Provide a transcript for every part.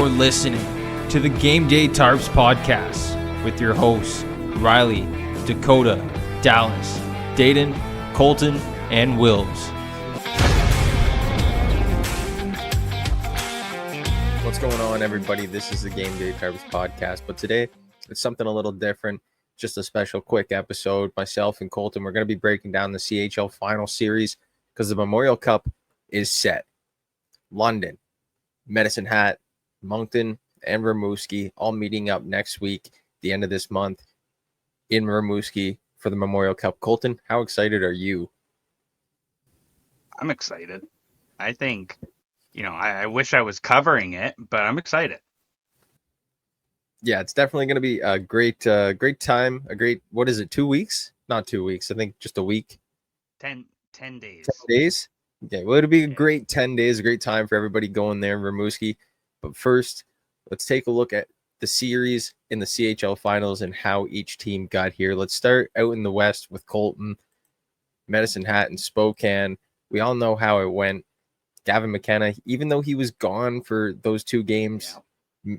You're listening to the Gameday Tarps podcast with your hosts, Ryley, Dakota, Dallas, Daeden, Colton, and Wilbs. What's going on, everybody? This is the Gameday Tarps podcast, but today it's something a little different. Just a special quick episode. Myself and Colton, we're going to be breaking down the CHL Finals Series because the Memorial Cup is set. London, Medicine Hat, Moncton, and Rimouski all meeting up next week, the end of this month, in Rimouski for the Memorial Cup. Colton, how excited are you? I'm excited. I think, I wish I was covering it, but I'm excited. Yeah, it's definitely going to be a great time. What is it, 2 weeks? Not 2 weeks. I think just a week. 10 days. 10 days? Okay, well, it'll be a great 10 days, a great time for everybody going there in Rimouski. But first, let's take a look at the series in the CHL Finals and how each team got here. Let's start out in the West with Colton, Medicine Hat, and Spokane. We all know how it went. Gavin McKenna, even though he was gone for those 2 games,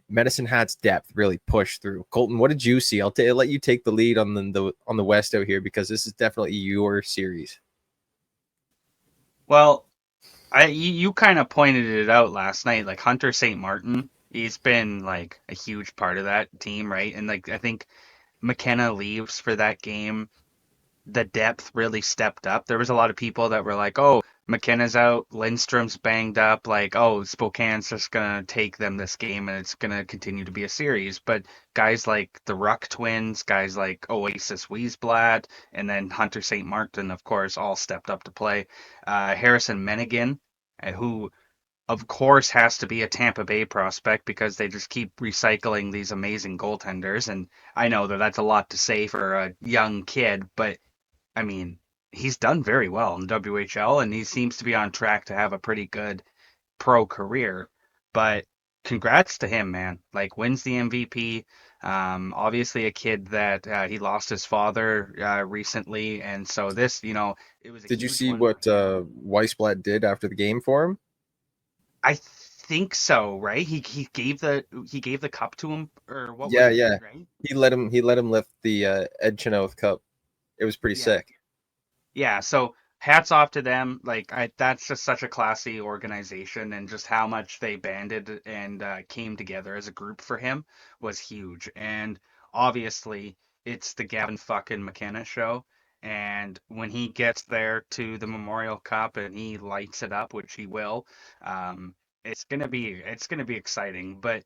Medicine Hat's depth really pushed through. Colton, what did you see? I'll let you take the lead on the West out here because this is definitely your series. Well, you kind of pointed it out last night. Like Hunter St. Martin, he's been like a huge part of that team, right? And like I think McKenna leaves for that game. The depth really stepped up. There was a lot of people that were like, "Oh, McKenna's out, Lindstrom's banged up. Like, oh, Spokane's just gonna take them this game, and it's gonna continue to be a series." But guys like the Ruck twins, guys like Oasis Wiesblatt, and then Hunter St. Martin, of course, all stepped up to play. Harrison Menigan, who of course has to be a Tampa Bay prospect because they just keep recycling these amazing goaltenders. And I know that that's a lot to say for a young kid, but I mean, he's done very well in WHL, and he seems to be on track to have a pretty good pro career. But congrats to him, man. Like, wins the MVP. Obviously a kid that he lost his father recently, and so this, it was a Did you huge see one what for him. Wiesblatt did after the game for him? I think so, right? He gave the cup to him, or what Yeah, was it, yeah. right? He let him lift the Ed Chynoweth Cup. It was pretty sick. Yeah, so hats off to them. Like, that's just such a classy organization, and just how much they banded and came together as a group for him was huge. And obviously, it's the Gavin fucking McKenna show. And when he gets there to the Memorial Cup and he lights it up, which he will, it's gonna be exciting. But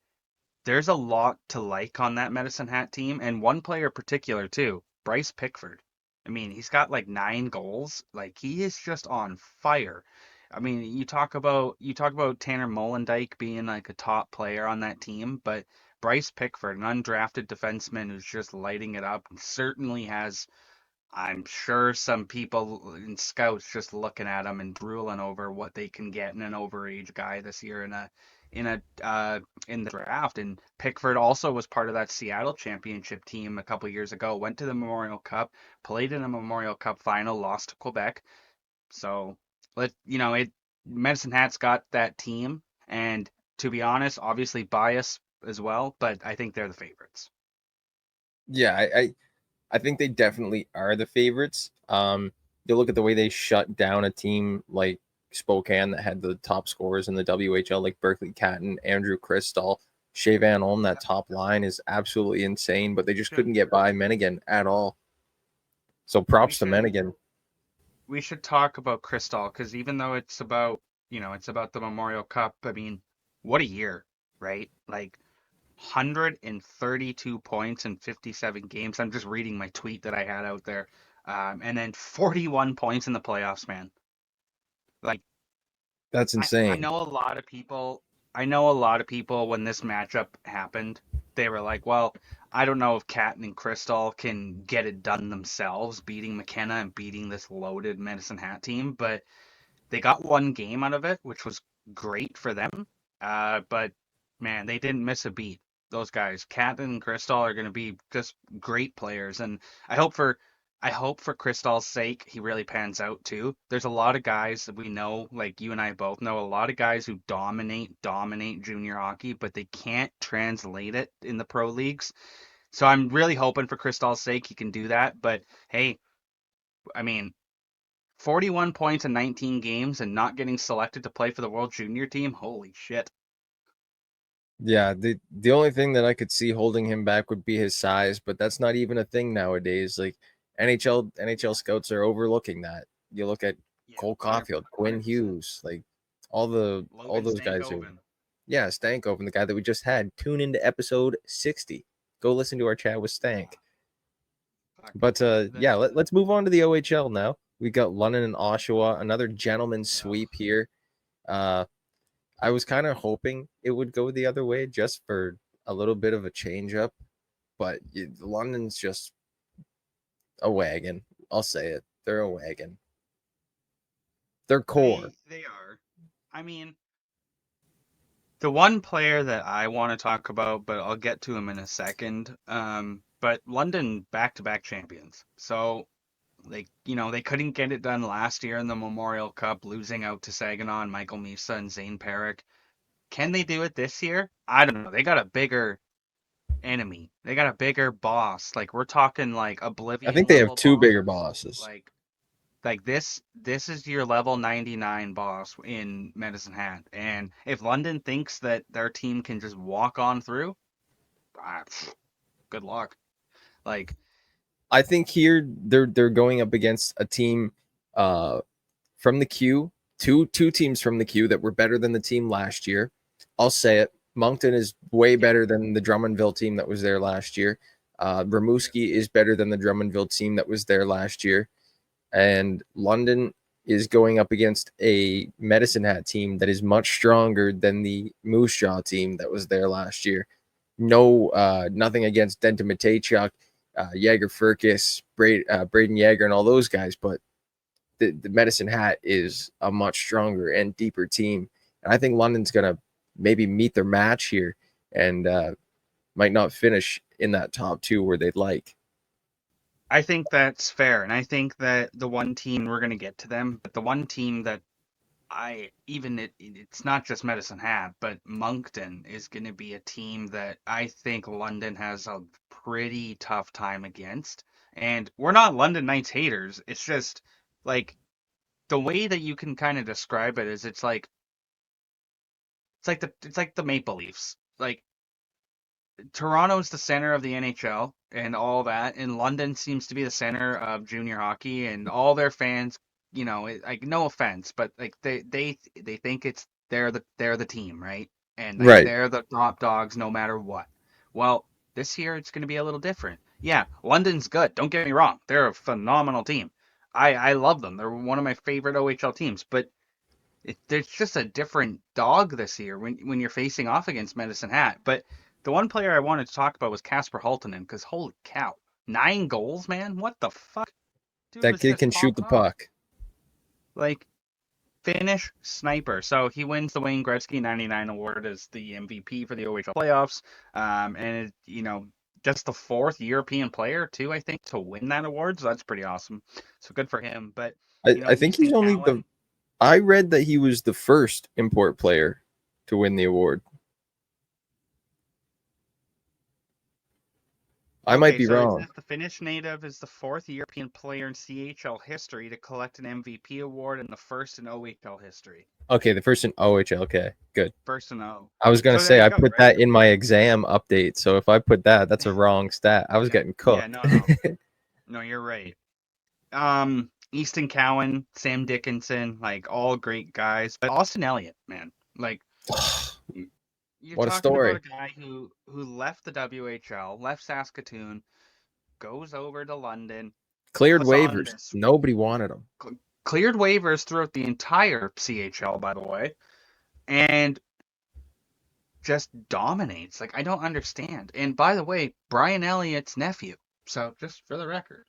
there's a lot to like on that Medicine Hat team, and one player in particular too, Bryce Pickford. I mean, he's got like 9 goals. Like, he is just on fire. I mean, you talk about Tanner Molendyke being like a top player on that team, but Bryce Pickford, an undrafted defenseman who's just lighting it up, and certainly has, I'm sure, some people in scouts just looking at him and drooling over what they can get in an overage guy this year in the draft. And Pickford also was part of that Seattle championship team a couple years ago. Went to the Memorial Cup, played in a Memorial Cup final, lost to Quebec. So Medicine Hat's got that team, and to be honest, obviously bias as well, but I think they're the favorites. Yeah, I think they definitely are the favorites. You look at the way they shut down a team like Spokane that had the top scorers in the WHL, like Berkeley Catton, Andrew Cristall, Shea Van Olm. That top line is absolutely insane, but they just couldn't get by Menigan at all. So props to Menigan. We should talk about Cristall, because even though it's about the Memorial Cup, I mean, what a year, right? Like, 132 points in 57 games. I'm just reading my tweet that I had out there. And then 41 points in the playoffs, man. Like, That's I insane. know a lot of people. I know a lot of people when this matchup happened, they were like, "Well, I don't know if Catton and Cristall can get it done themselves, beating McKenna and beating this loaded Medicine Hat team." But they got one game out of it, which was great for them. But man, they didn't miss a beat. Those guys, Catton and Cristall, are going to be just great players, and I hope for I hope for Kristall's sake he really pans out too. There's a lot of guys that we know, like you and I both know, a lot of guys who dominate junior hockey, but they can't translate it in the pro leagues. So I'm really hoping for Kristall's sake he can do that. But hey, I mean, 41 points in 19 games and not getting selected to play for the World Junior team. Holy shit. Yeah, the only thing that I could see holding him back would be his size, but that's not even a thing nowadays. Like NHL scouts are overlooking that. You look at Yeah, Cole 100%. Caulfield, Quinn Hughes, like all Logan those guys who, Stankoven. yeah, Stankoven, the guy that we just had. Tune into episode 60. Go listen to our chat with Stank. Fuck. But yeah, let's move on to the OHL now. We got London and Oshawa, another gentleman's sweep here. I was kind of hoping it would go the other way just for a little bit of a change up, but London's just a wagon. I'll say it. They're a wagon. They're core. They are. I mean, the one player that I want to talk about, but I'll get to him in a second. But London back-to-back champions. So they couldn't get it done last year in the Memorial Cup, losing out to Saginaw and Michael Misa and Zane Perrick. Can they do it this year? I don't know. They got a bigger enemy. They got a bigger boss. Like we're talking like I Oblivion think they have level two boss. bigger bosses. Like this is your level 99 boss in Medicine Hat. And if London thinks that their team can just walk on through, ah, good luck. Like I think here they're going up against a team from the Q, two teams from the Q that were better than the team last year. I'll say it. Moncton is way better than the Drummondville team that was there last year. Rimouski is better than the Drummondville team that was there last year. And London is going up against a Medicine Hat team that is much stronger than the Moose Jaw team that was there last year. No, nothing against Denton Matejchuk, Jaeger Furkis, Braden Jaeger, and all those guys, but the Medicine Hat is a much stronger and deeper team. And I think London's going to maybe meet their match here and might not finish in that top two where they'd like. I think that's fair, and I think that the one team we're gonna get to them, but the one team that it's not just Medicine Hat, but Moncton is gonna be a team that I think London has a pretty tough time against. And we're not London Knights haters. It's just like the way that you can kind of describe it is it's like the Maple Leafs. Like Toronto's the center of the NHL and all that, and London seems to be the center of junior hockey, and all their fans, like no offense, but like they think they're the team, right? And like Right. they're the top dogs no matter what. Well, this year it's going to be a little different. Yeah, London's good. Don't get me wrong; they're a phenomenal team. I love them. They're one of my favorite OHL teams, but there's just a different dog this year when you're facing off against Medicine Hat. But the one player I wanted to talk about was Casper Haltonen because holy cow, 9 goals, man! What the fuck? Dude That was kid just can shoot the popping off. puck. Like Finnish sniper. So he wins the Wayne Gretzky 99 award as the MVP for the OHL playoffs. And just the fourth European player too, I think, to win that award. So that's pretty awesome. So good for him. But I think Easton he's only Cowan. I read that he was the first import player to win the award. I might be So it wrong. says the Finnish native is the fourth European player in CHL history to collect an MVP award and the first in OHL history. Okay, the first in OHL. Okay, good. First in O. I was gonna So there say you I go, put right? that in my exam update. So if I put that, that's a wrong stat. I was Yeah. getting Yeah, cooked. no. No, you're right. Easton Cowan, Sam Dickinson, like all great guys. But Austin Elliott, man. Like you're What a talking about story. a guy who left the WHL, left Saskatoon, goes over to London, Cleared puts on waivers. this Nobody wanted him. cleared waivers throughout the entire CHL, by the way, and just dominates. Like, I don't understand. And by the way, Brian Elliott's nephew. So just for the record.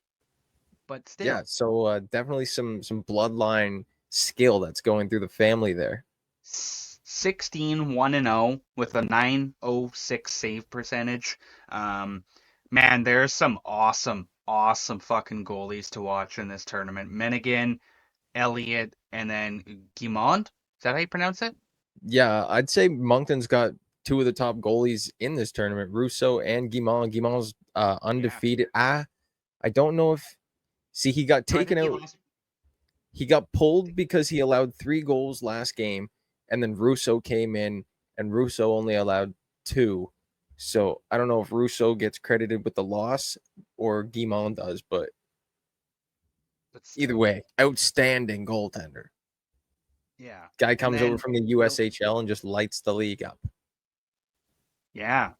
But still. Yeah, so definitely some bloodline skill that's going through the family there. 16-1-0 with a 906 save percentage. Man, there's some awesome awesome fucking goalies to watch in this tournament. Menigan, Elliott, and then Guimond. Is that how you pronounce it? Yeah, I'd say Moncton's got two of the top goalies in this tournament, Russo and Guimond. Guimond's undefeated. I don't know if he got No, I taken think he out. lost. He got pulled because he allowed 3 goals last game, and then Russo came in, and Russo only allowed 2. So I don't know if Russo gets credited with the loss or Guimond does, but either way, outstanding goaltender. Yeah. Guy And comes over then from the USHL and just lights the league up. yeah.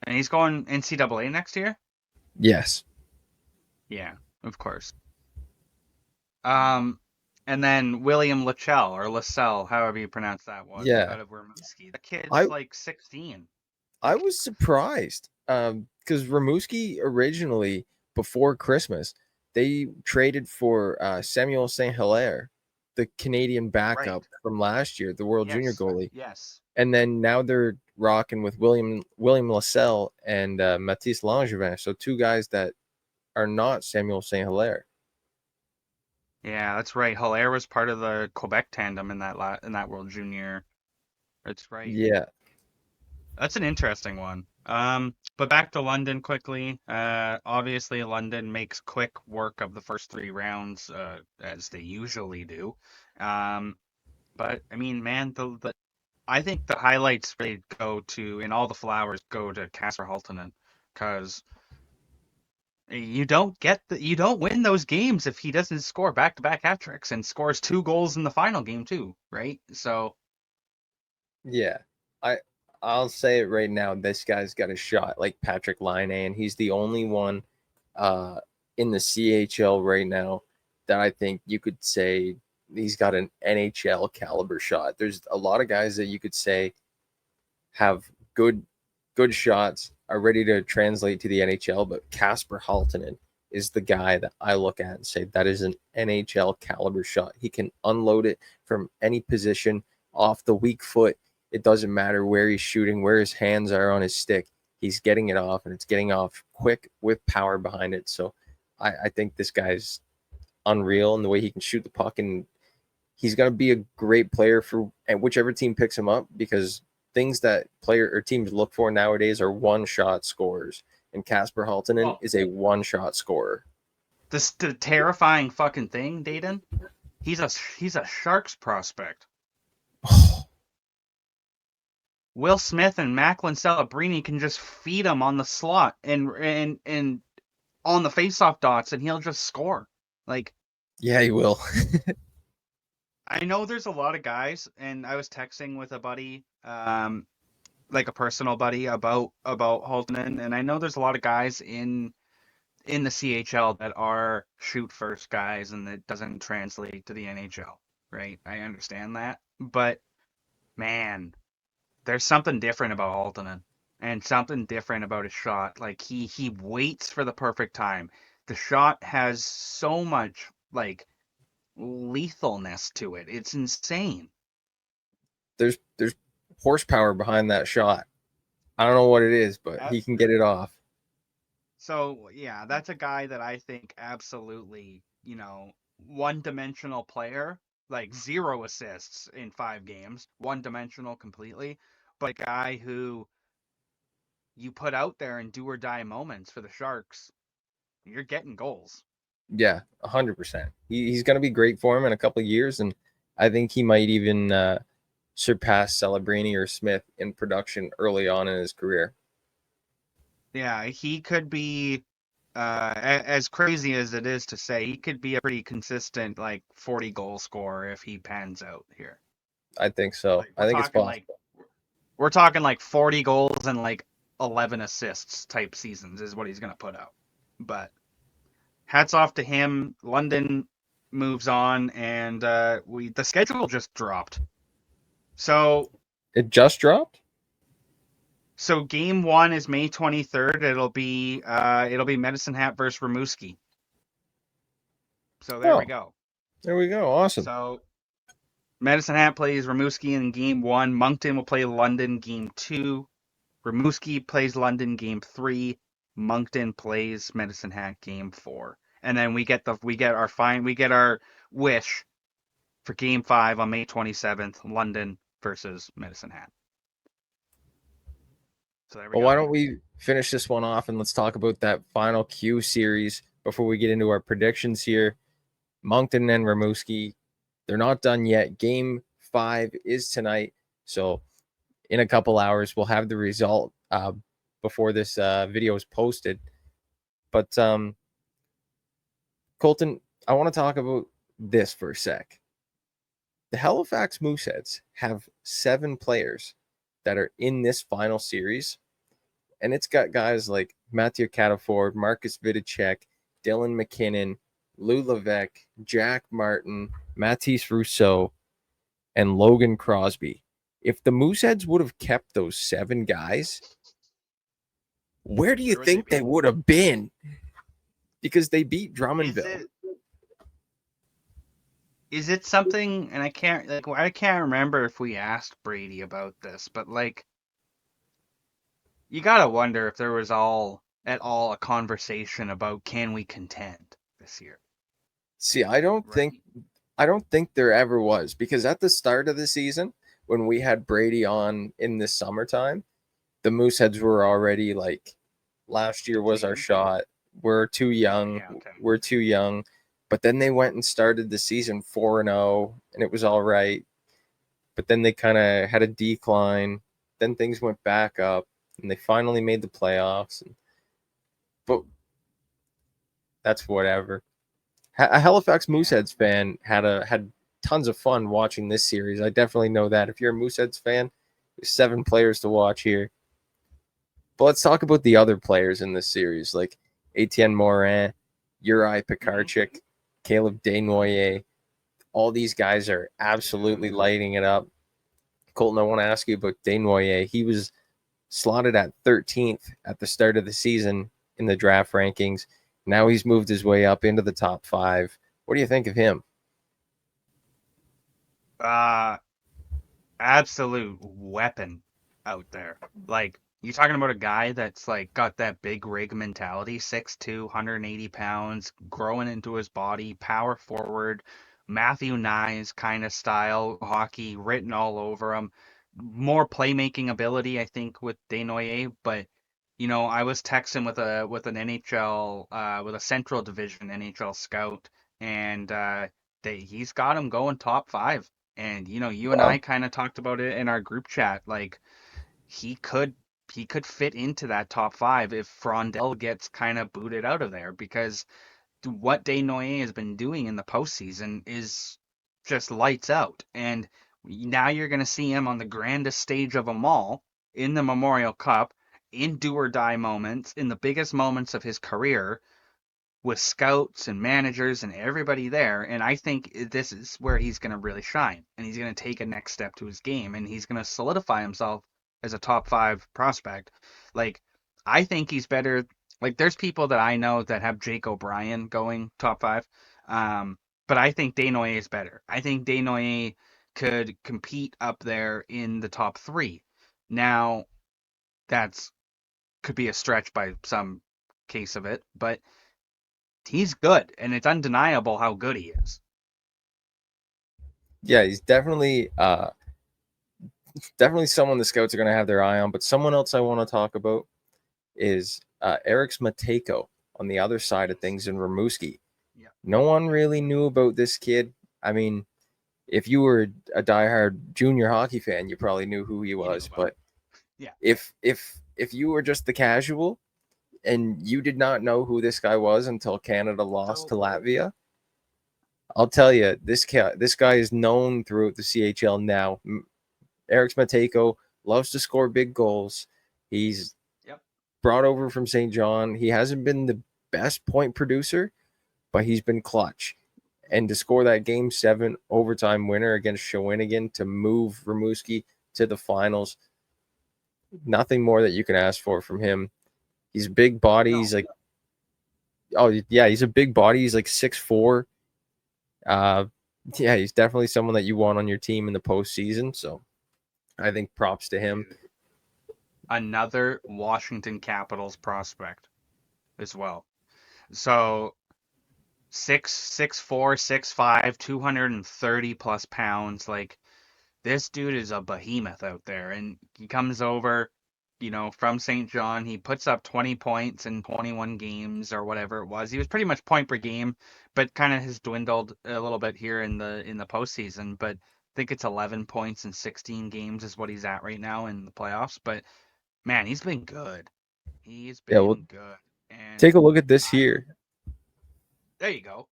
And he's going NCAA next year? Yes. Yeah, of course. And then William Lachelle or Lascelle, however you pronounce that one, Yeah. out of Rimouski. The kid's I like 16. I was surprised because Rimouski originally, before Christmas, they traded for Samuel St. Hilaire, the Canadian Right. backup from last year, the World Junior Yes. goalie. Yes. And then now they're rocking with William Lascelle and Mathis Langevin. So 2 guys that are not Samuel St. Hilaire. Yeah, that's right. Hilaire was part of the Quebec tandem in that World Junior. That's right. Yeah. That's an interesting one. But back to London quickly. Obviously London makes quick work of the first 3 rounds, as they usually do. But I mean, man, the I think the highlights really go to, and all the flowers go to Casper Haltonen, because you don't win those games if he doesn't score back-to-back hat tricks and scores 2 goals in the final game too, right? So Yeah. I'll say it right now. This guy's got a shot like Patrick Laine, and he's the only one in the CHL right now that I think you could say he's got an NHL caliber shot. There's a lot of guys that you could say have good shots, are ready to translate to the NHL, but Casper Haltonen is the guy that I look at and say that is an NHL caliber shot. He can unload it from any position off the weak foot. It doesn't matter where he's shooting, where his hands are on his stick. He's getting it off, and it's getting off quick with power behind it. So I think this guy's unreal in the way he can shoot the puck, and he's going to be a great player for whichever team picks him up, because things that player or teams look for nowadays are one-shot scorers, and Casper Haltonen is a one-shot scorer. the terrifying fucking thing, Daeden, he's a Sharks prospect. Will Smith and Macklin Celebrini can just feed him on the slot and on the faceoff dots, and he'll just score. Like, yeah, he will. I know there's a lot of guys, and I was texting with a buddy, like a personal buddy about Haltonen, and I know there's a lot of guys in the CHL that are shoot first guys, and that doesn't translate to the NHL, right? I understand that, but man, there's something different about Haltonen, and something different about his shot. Like he waits for the perfect time. The shot has so much like lethalness to it. It's insane. There's horsepower behind that shot. I don't know what it is, but he can get it off. So yeah, that's a guy that I think absolutely, one-dimensional player, like 0 assists in 5 games, one-dimensional completely, but a guy who you put out there in do or die moments for the Sharks, you're getting goals. Yeah, 100%. He's going to be great for him in a couple of years, and I think he might even surpass Celebrini or Smith in production early on in his career. Yeah, he could be, as crazy as it is to say, he could be a pretty consistent, like, 40 goal scorer if he pans out here. I think so. Like, I think it's possible. We're talking like 40 goals and like 11 assists type seasons is what he's going to put out. But hats off to him. London moves on, and the schedule just dropped. So it just dropped? So game 1 is May 23rd. It'll be Medicine Hat versus Rimouski. So there we go. There we go. Awesome. So Medicine Hat plays Rimouski in game 1. Moncton will play London game 2. Rimouski plays London game 3. Moncton plays Medicine Hat game 4, and then we get our wish for game 5 on May 27th, London versus Medicine Hat. So there we Well, go. why don't we finish this one off and let's talk about that final Q series before we get into our predictions here. Moncton and Rimouski, they're not done yet. Game 5 is tonight. So in a couple hours, we'll have the result before this video is posted. But Colton, I want to talk about this for a sec. The Halifax Mooseheads have 7 players that are in this final series. And it's got guys like Mathieu Cataford, Marcus Vidicek, Dylan McKinnon, Lou Levesque, Jack Martin, Mathis Rousseau, and Logan Crosby. If the Mooseheads would have kept those 7 guys, where do you think they would have been? Because they beat Drummondville. Is it something, and I can't remember if we asked Brady about this, but like, you gotta wonder if there was at all a conversation about can we contend this year. See, I don't think there ever was, because at the start of the season, when we had Brady on in the summertime, the Mooseheads were already like, last year was our shot. We're too young. Yeah, okay. We're too young. But then they went and started the season 4-0, and it was all right. But then they kind of had a decline. Then things went back up, and they finally made the playoffs. But that's whatever. A Halifax Mooseheads fan had tons of fun watching this series. I definitely know that. If you're a Mooseheads fan, there's 7 players to watch here. But let's talk about the other players in this series, like Etienne Morin, Uri Pekarchik, Caleb Desnoyers. All these guys are absolutely lighting it up. Colton, I want to ask you about Desnoyers. He was slotted at 13th at the start of the season in the draft rankings. Now he's moved his way up into the top 5. What do you think of him? Absolute weapon out there. Like, you're talking about a guy that's like got that big rig mentality, 6'2", 180 pounds, growing into his body, power forward, Matthew Nyes kind of style hockey written all over him. More playmaking ability, I think, with Desnoyers, but I was texting with an NHL with a Central Division NHL scout, and he's got him going top 5. And you and I kind of talked about it in our group chat. Like, he could fit into that top 5 if Frondell gets kind of booted out of there, because what Desnoyers has been doing in the postseason is just lights out. And now you're going to see him on the grandest stage of them all in the Memorial Cup, in do or die moments, in the biggest moments of his career, with scouts and managers and everybody there. And I think this is where he's going to really shine, and he's going to take a next step to his game, and he's going to solidify himself as a top 5 prospect. Like, I think he's better. Like, there's people that I know that have Jake O'Brien going top 5. But I think Desnoyers is better. I think Desnoyers could compete up there in the top 3. Now, could be a stretch by some case of it, but he's good, and it's undeniable how good he is. Yeah, he's definitely someone the scouts are going to have their eye on. But someone else I want to talk about is Eric Matejko on the other side of things in Rimouski. Yeah. No one really knew about this kid. I mean, if you were a diehard junior hockey fan, you probably knew who he was. But yeah, if you were just the casual and you did not know who this guy was until Canada lost to Latvia, I'll tell you, this guy is known throughout the CHL now. Eric Matejko loves to score big goals. He's brought over from St. John. He hasn't been the best point producer, but he's been clutch. And to score that Game 7 overtime winner against Shawinigan to move Rimouski to the finals, nothing more that you can ask for from him. He's a big body. No. He's like, he's a big body. He's like 6'4". He's definitely someone that you want on your team in the postseason. So I think props to him. Another Washington Capitals prospect. as well. So 6'4", 6'5", 230 plus pounds. Like, this dude is a behemoth out there, and he comes over, from St. John. He puts up 20 points in 21 games or whatever it was. He was pretty much point per game, but kind of has dwindled a little bit here in the postseason. But I think it's 11 points in 16 games is what he's at right now in the playoffs. But man, he's been good. He's Yeah, well, been good. And take a look at this here. there you go.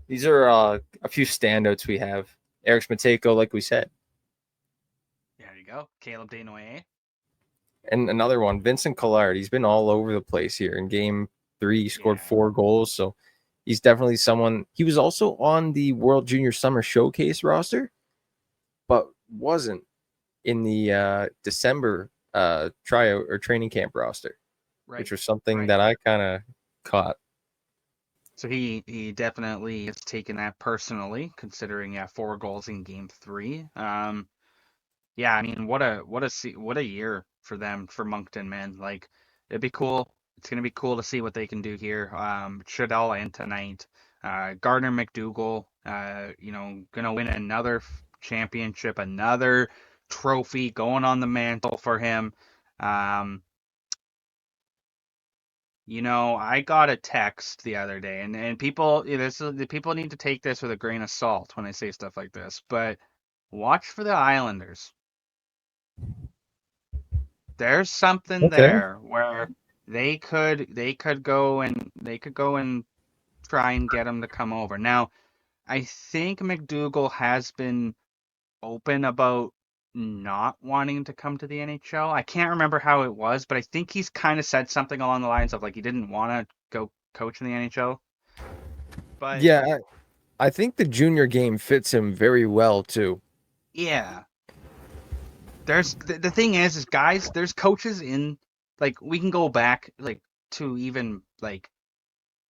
These are a few standouts we have. Eric Smateko, like we said. There you go. Caleb Desnoyers. And another one, Vincent Collard. He's been all over the place here. In game 3, he scored 4 goals. So he's definitely someone. He was also on the World Junior Summer Showcase roster, but wasn't in the December tryout or training camp roster, which was something that I kind of caught. So he definitely has taken that personally, considering 4 goals in game 3. Yeah, I mean, what a year for them, for Moncton, man. Like, it'd be cool. It's gonna be cool to see what they can do here. Should all end tonight. Gardner McDougall, gonna win another championship, another trophy going on the mantle for him. I got a text the other day, and people, the people need to take this with a grain of salt when I say stuff like this, but watch for the Islanders. There's something there where they could go and try and get him to come over. Now, I think McDougall has been open about not wanting to come to the NHL. I can't remember how it was, but I think he's kind of said something along the lines of like he didn't want to go coach in the NHL. But yeah, I think the junior game fits him very well too. yeah, there's the thing is guys, there's coaches in, like, we can go back like to even like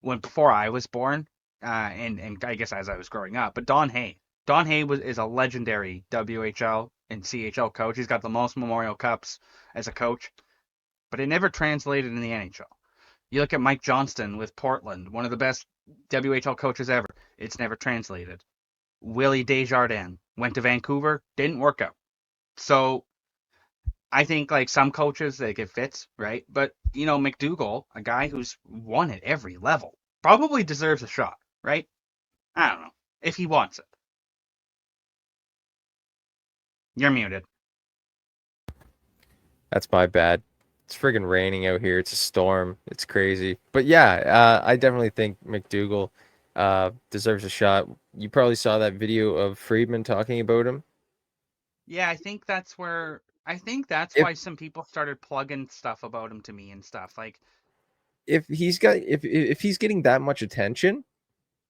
when before I was born, and I guess as I was growing up. But Don Hay is a legendary WHL and CHL coach. He's got the most Memorial Cups as a coach, but it never translated in the NHL. You look at Mike Johnston with Portland, one of the best WHL coaches ever. It's never translated. Willie Desjardins went to Vancouver, didn't work out. So I think like some coaches, like, it fits, right? But McDougall, a guy who's won at every level, probably deserves a shot, right? I don't know if he wants it. You're muted. That's my bad. It's friggin' raining out here. It's a storm. It's crazy. But yeah, I definitely think McDougall deserves a shot. You probably saw that video of Friedman talking about him. Yeah, I think that's why some people started plugging stuff about him to me and stuff. Like, if he's getting that much attention,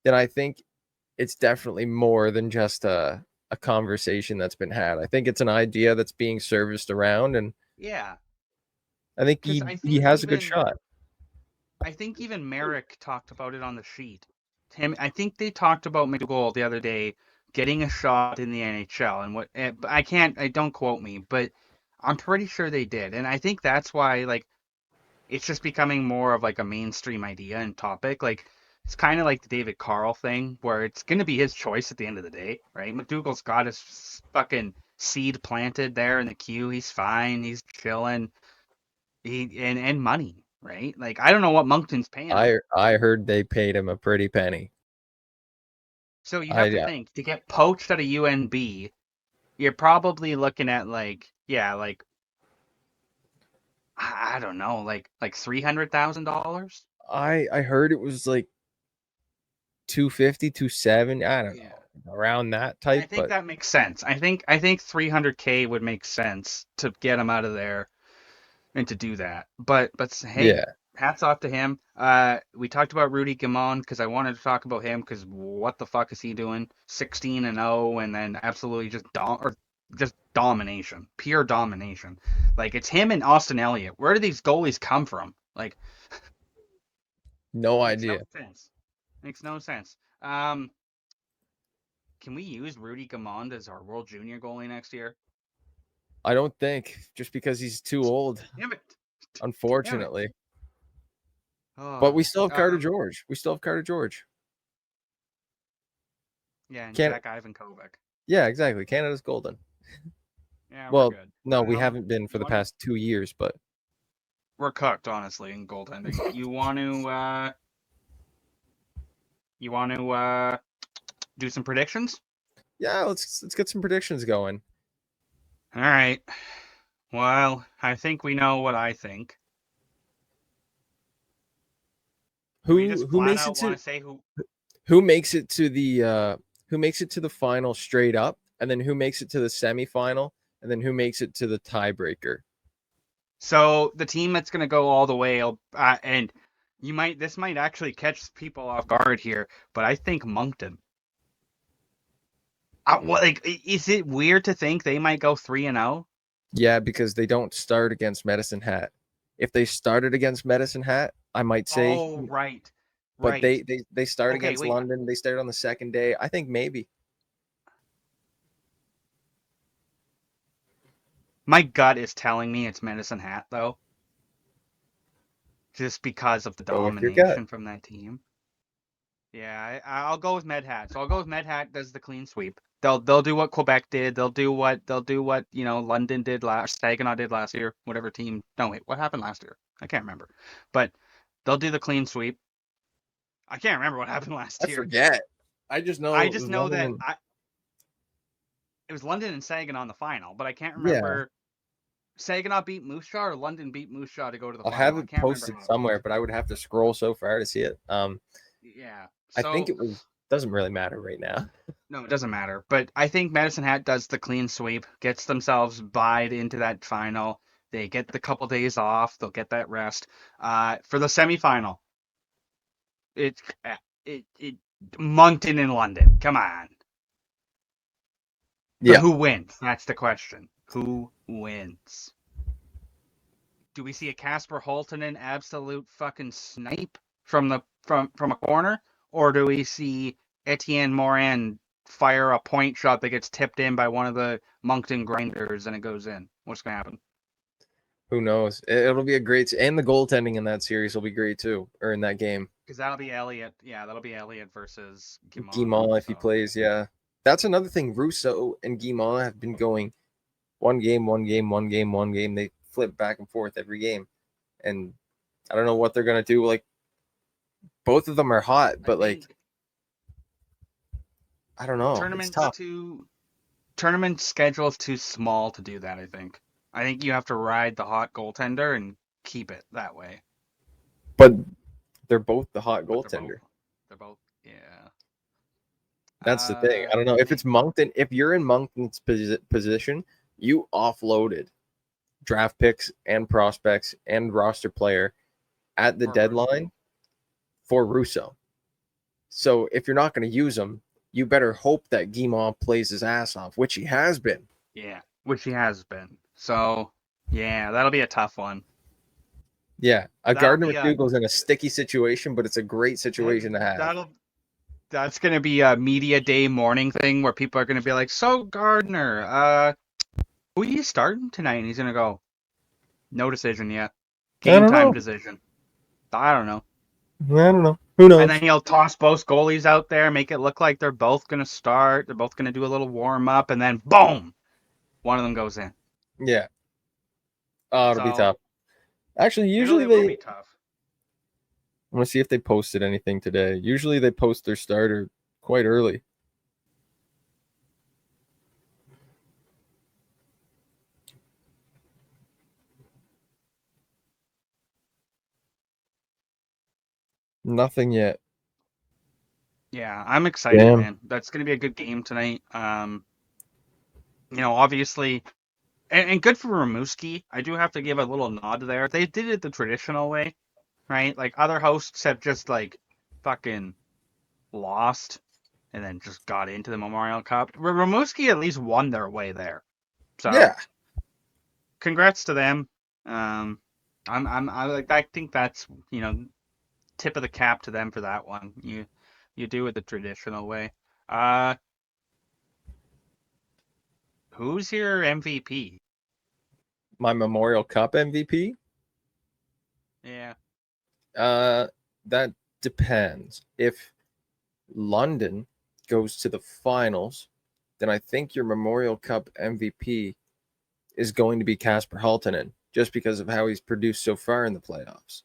then I think it's definitely more than just a conversation that's been had. I think it's an idea that's being serviced around, and yeah, I think because he has a good shot. I think even Merrick talked about it on the sheet. I think they talked about McDougall the other day getting a shot in the NHL, and what don't quote me, but I'm pretty sure they did. And I think that's why, like, it's just becoming more of like a mainstream idea and topic. Like, it's kind of like the David Carl thing, where it's going to be his choice at the end of the day, right? McDougall's got his fucking seed planted there in the queue. He's fine. He's chilling. And money, right? Like, I don't know what Moncton's paying him. I heard they paid him a pretty penny. So you have to think, to get poached at a UNB, you're probably looking at like, yeah, like, I don't know, like $300,000. I heard it was like 250, 270. I don't know, around that type. I think that makes sense. I think 300K would make sense to get him out of there and to do that. But hey, yeah, hats off to him. We talked about Rudy Gamon because I wanted to talk about him because what the fuck is he doing? 16-0, and then absolutely just domination, pure domination. Like, it's him and Austin Elliott. Where do these goalies come from? Like, no idea. Makes no sense. Can we use Rudy Gamond as our World Junior goalie next year? I don't think, just because he's too old. Damn it. Unfortunately. But we still have Carter Um, George. yeah, and Can Jack Ivankovic. Yeah, exactly. Canada's golden. Yeah, we're Well, good. no, we haven't been for the past 2 years, but We're cooked, honestly, in goaltending. You want to do some predictions? yeah, let's get some predictions going. All right. Well, I think we know what I think. Do we just Who flat makes it out want to to say who? who makes it to the final straight up, and then who makes it to the semifinal, and then who makes it to the tiebreaker? So the team that's going to go all the way, and this might actually catch people off guard here, but I think Moncton. Is it weird to think they might go 3-0? Yeah, because they don't start against Medicine Hat. If they started against Medicine Hat, I might say, Oh, right, but right. they start Okay, against wait. London. They start on the second day. I think maybe. My gut is telling me it's Medicine Hat, though, just because of the Go with your gut. domination from that team. Yeah, I'll go with Med Hat. So I'll go with Med Hat does the clean sweep. They'll do what Quebec did. They'll do what London did Saginaw did last year. Whatever team. No wait, what happened last year? I can't remember. But they'll do the clean sweep. I can't remember what happened last I year. forget. I just know I it just was know that London. it was London and Saginaw on the final, but I can't Yeah, remember. Saginaw beat Moose Jaw or London beat Moose Jaw to go to the I'll final. have I it can't remember posted how it somewhere, went. but I would have to scroll so far to see it. Yeah. I think So it was. Doesn't really matter right now. no, it doesn't matter. But I think Medicine Hat does the clean sweep, gets themselves buyed into that final. They get the couple days off. They'll get that rest. For the semifinal, it it Moncton in London. Come on. But Yeah, who wins? That's the question. Who wins? Do we see a Casper Holtonen absolute fucking snipe from a corner, or do we see Etienne Morin fire a point shot that gets tipped in by one of the Moncton grinders and it goes in? What's gonna happen? who knows? It'll be a great, and the goaltending in that series will be great too, or in that game. Because that'll be Elliott. Yeah, that'll be Elliott versus Guimont. Guimont, if he So plays, yeah. That's another thing. Russo and Guimont have been going one game, one game, one game, one game. They flip back and forth every game, and I don't know what they're gonna do. Like both of them are hot, I but like think I don't know. It's tournaments tough. too tournament schedule is too small to do that. I think you have to ride the hot goaltender and keep it that way. But they're both the hot But goaltender. they're both, yeah. That's the thing. I don't know if it's Moncton. If you're in Moncton's position, you offloaded draft picks and prospects and roster player at the deadline for Russo. So if you're not going to use them, you better hope that Guimont plays his ass off, which he has been. Yeah, which he has been. So, yeah, that'll be a tough one. Yeah, That'll Gardner be McDougall's in a sticky situation, but it's a great situation to have. That's gonna be a media day morning thing where people are gonna be like, "So Gardner, who are you starting tonight?" And he's gonna go, "No decision yet. I Game don't time know. decision. I don't know." I don't know. Who knows? And then he'll toss both goalies out there, make it look like they're both gonna start. They're both gonna do a little warm up, and then boom, one of them goes in. Yeah. Oh, it'll be So tough. Actually, usually it will they. be tough. I want to see if they posted anything today. Usually they post their starter quite early. Nothing yet. Yeah, I'm excited, Damn. man. That's gonna be a good game tonight. Obviously, and good for Rimouski. I do have to give a little nod there. They did it the traditional way, right? Like other hosts have just like fucking lost and then just got into the Memorial Cup. Rimouski at least won their way there. So Yeah. congrats to them. I think that's tip of the cap to them for that one. You do it the traditional way. Uh, who's your MVP? My Memorial Cup MVP. Yeah. That depends. If London goes to the finals, then I think your Memorial Cup MVP is going to be Kasper Halttunen, just because of how he's produced so far in the playoffs.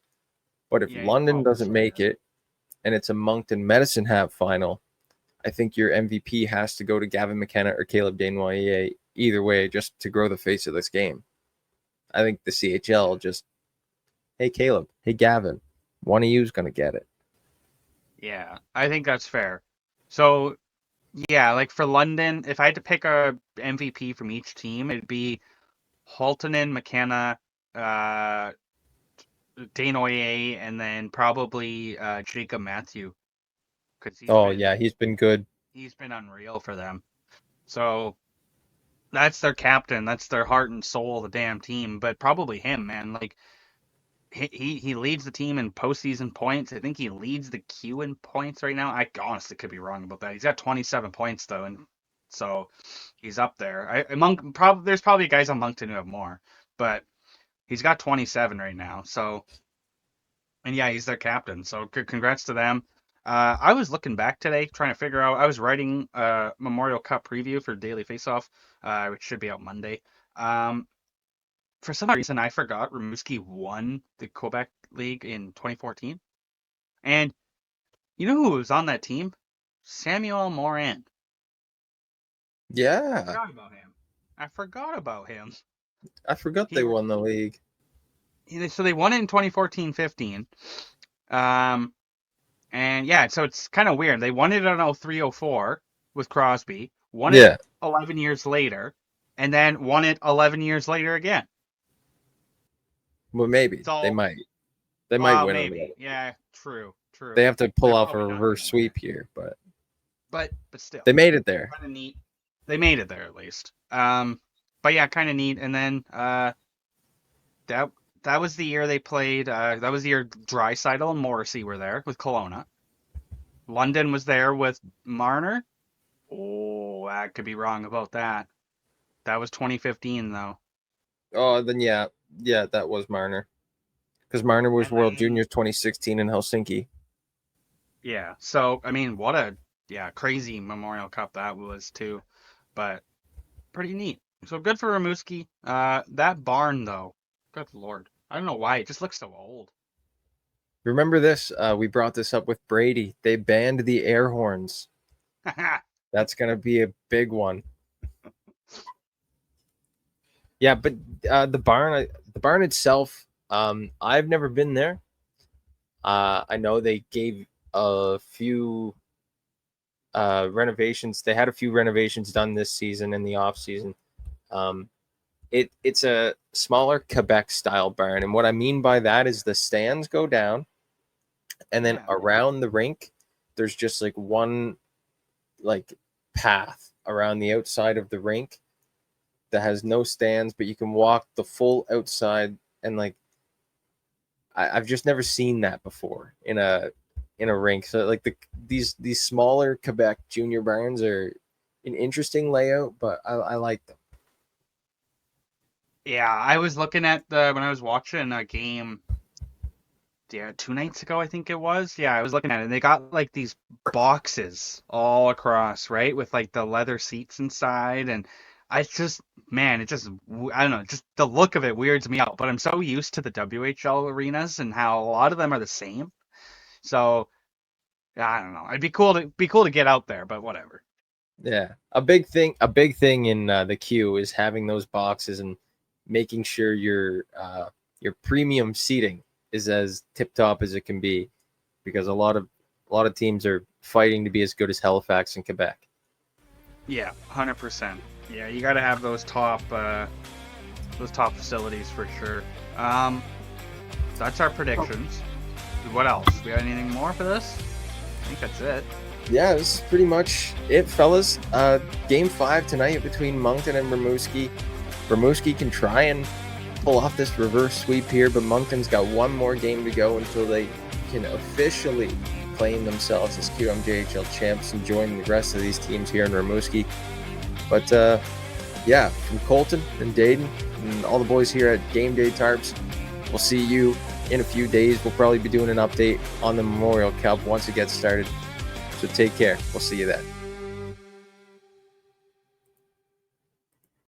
But if Yeah, you're London probably doesn't make it and it's a Moncton Medicine Hat final, I think your MVP has to go to Gavin McKenna or Caleb Desnoyers, either way, just to grow the face of this game. I think the CHL just, hey, Caleb, hey, Gavin, one of you is going to get it. Yeah, I think that's fair. So, yeah, like for London, if I had to pick a MVP from each team, it'd be Halttunen, McKenna, uh, Desnoyers, and then probably Jacob Matthew, because Oh, yeah, he's been good. he's been unreal for them. So that's their captain, that's their heart and soul of the damn team. But probably him, man. Like he leads the team in postseason points. I think he leads the Q in points right now. I honestly could be wrong about that. He's got 27 points though, and so he's up there. There's probably guys on Moncton who have more, but he's got 27 right now. So, and yeah, he's their captain. So congrats to them. I was looking back today trying to figure out. I was writing a Memorial Cup preview for Daily Faceoff, which should be out Monday. For some reason, I forgot Rimouski won the Quebec League in 2014. And you know who was on that team? Samuel Morin. Yeah, I forgot about him. I forgot He- they won the league. So they won it in 2014-15. And yeah, so it's kind of weird. They won it in 03-04 with Crosby, won Yeah, it 11 years later, and then won it 11 years later again. well, maybe So, they might. They might win. Maybe. Yeah, true. They have to pull They're off a probably not reverse gonna win sweep here, but But still, they made it there. kind of neat. They made it there at least. But yeah, kind of neat. And then that was the year they played. That was the year Draisaitl and Morrissey were there with Kelowna. London was there with Marner. Oh, I could be wrong about that. That was 2015 though. Oh, then yeah, that was Marner, because Marner was And World then- Juniors 2016 in Helsinki. Yeah. So I mean, what a crazy Memorial Cup that was too, but pretty neat. So good for Rimouski. That barn though, good lord, I don't know why it just looks so old. Remember this? We brought this up with Brady. They banned the air horns. That's gonna be a big one. Yeah, but the barn itself, I've never been there. I know they gave a few renovations. They had a few renovations done this season in the off season. It's a smaller Quebec style barn, and what I mean by that is the stands go down, and then around the rink, there's just like one path around the outside of the rink that has no stands, but you can walk the full outside, and I've just never seen that before in a rink. So these smaller Quebec junior barns are an interesting layout, but I like them. Yeah, I was looking at when I was watching a game. Yeah, 2 nights ago I think it was. Yeah, I was looking at it. And they got like these boxes all across, right, with like the leather seats inside, and I just, man, I don't know, just the look of it weirds me out. But I'm so used to the WHL arenas and how a lot of them are the same. So I don't know. It'd be cool to get out there, but whatever. Yeah, a big thing in the queue is having those boxes and making sure your premium seating is as tip top as it can be, because a lot of teams are fighting to be as good as Halifax and Quebec. Yeah, 100%. Yeah, you got to have those top facilities for sure. That's our predictions. What else? We got anything more for this? I think that's it. Yeah, this is pretty much it, fellas. Game 5 tonight between Moncton and Rimouski. Rimouski can try and pull off this reverse sweep here, but Moncton's got one more game to go until they can officially claim themselves as QMJHL champs and join the rest of these teams here in Rimouski. But yeah, from Colton and Daeden and all the boys here at Gameday Tarps, we'll see you in a few days. We'll probably be doing an update on the Memorial Cup once it gets started. So take care. We'll see you then.